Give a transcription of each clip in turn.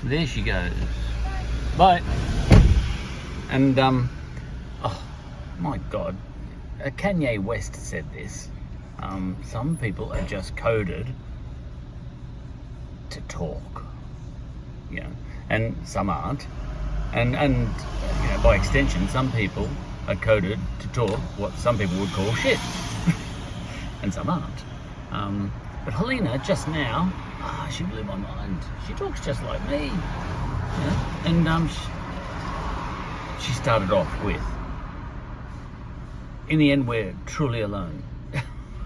There she goes. Bye. And, oh, my God. Kanye West said this. Some people are just coded to talk, you know, and some aren't. And you know, by extension, some people are coded to talk what some people would call shit. And some aren't. But Helena, just now, she blew my mind. She talks just like me. You know? And she started off with, in the end, we're truly alone.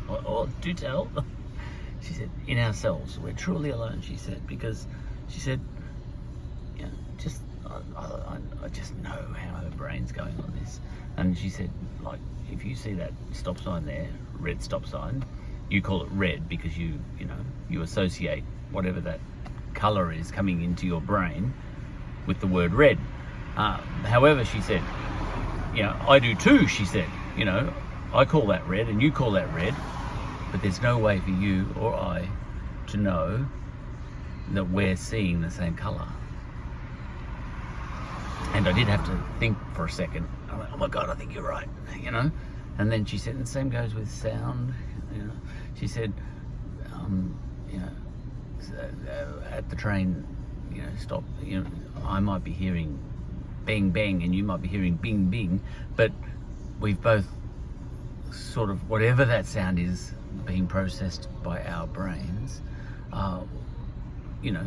or do tell. She said, in ourselves, we're truly alone, she said, because she said, you know, just, I just know how her brain's going on this. And she said, like, if you see that stop sign there, red stop sign, you call it red because you associate whatever that color is coming into your brain with the word red. However, she said, you know, I do too, she said, you know, I call that red and you call that red, but there's no way for you or I to know that we're seeing the same color. And I did have to think for a second. I went, oh my God, I think you're right, you know. And then she said, and the same goes with sound, you know. She said, you know, at the train, you know, stop, you know, I might be hearing bang bang and you might be hearing bing bing, but we've both sort of, whatever that sound is being processed by our brains, you know,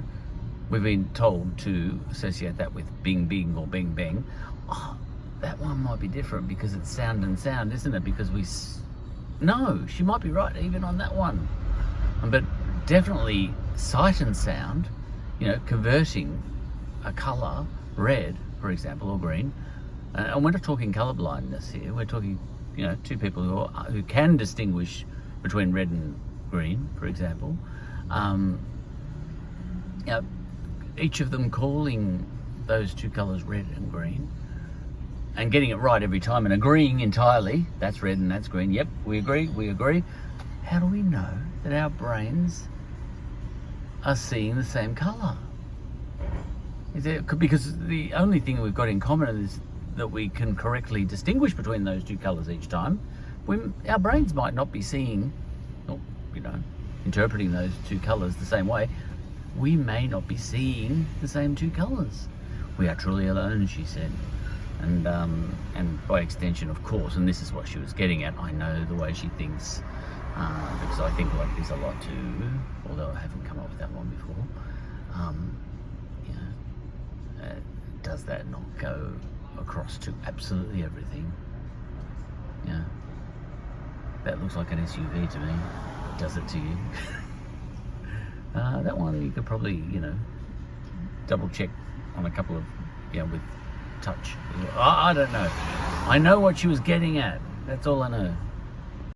we've been told to associate that with bing bing or bang bang. Oh, that one might be different because it's sound and sound, isn't it? Because no, she might be right even on that one. But definitely sight and sound, you know, converting a colour, red, for example, or green. And we're not talking colour blindness here. We're talking, you know, two people who can distinguish between red and green, for example. You know, each of them calling those two colours red and green and getting it right every time and agreeing entirely, that's red and that's green. Yep, we agree. How do we know that our brains are seeing the same colour? Because the only thing we've got in common is that we can correctly distinguish between those two colours each time. Our brains might not be seeing, or, you know, interpreting those two colours the same way. We may not be seeing the same two colours. We are truly alone, she said. And by extension, of course, and this is what she was getting at, I know the way she thinks, because I think like this a lot too, although I haven't come up with that one before. You know, does that not go across to absolutely everything? Yeah. That looks like an SUV to me. Does it to you? That one you could probably, you know, double check on a couple of, you know, with touch. I don't know. I know what she was getting at. That's all I know.